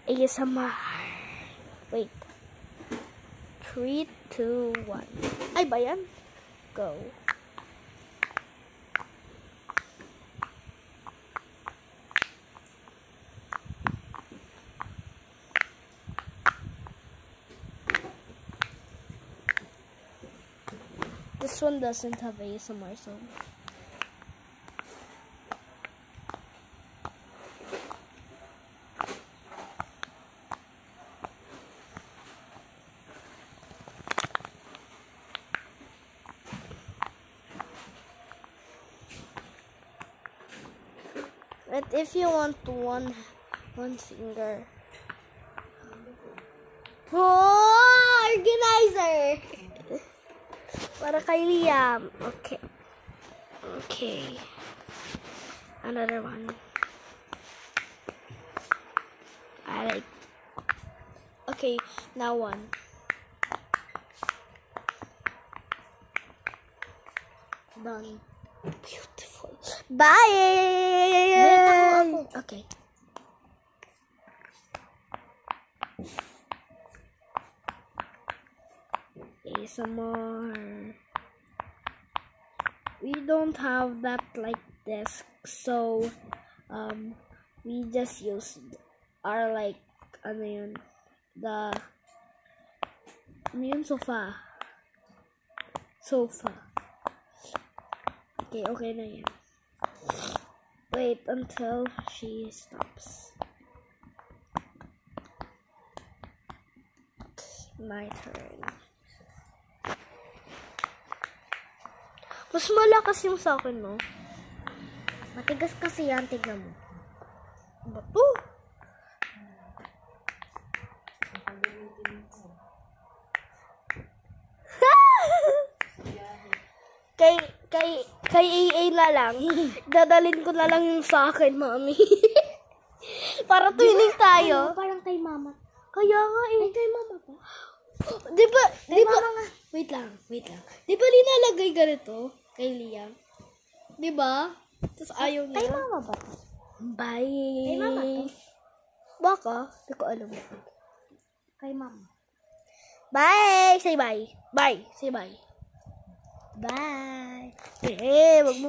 ASMR. Wait. 3, 2, 1. Ay ba yan? Go. This one doesn't have ASMR song. But if you want one finger. Oh, organizer! Para kay Liam. Okay. Okay. Another one. I like. Okay, now one. Done. Beautiful. Bye! Okay. ASMR. We don't have that like this, so we just use our like sofa. Okay na yan. Wait until she stops. My turn. Mas malakas yung sa akin, no? Matigas kasi yan, tignan mo. Bato! kay AA na lang. Dadalhin ko na lang yung sa akin, mami. Para tuwining tayo. Parang kay mama. Kaya nga eh. Ay, kay mama pa. Di ba? Mama nga. Wait lang. Di ba linalagay ganito kay Liam? Di ba? Tapos ayaw niya. Kay mama ba? Bye. Kay mama to? Baka? Hindi ko alam. Kay mama. Bye! Say bye. Bye. Say bye. Bye. Wag mo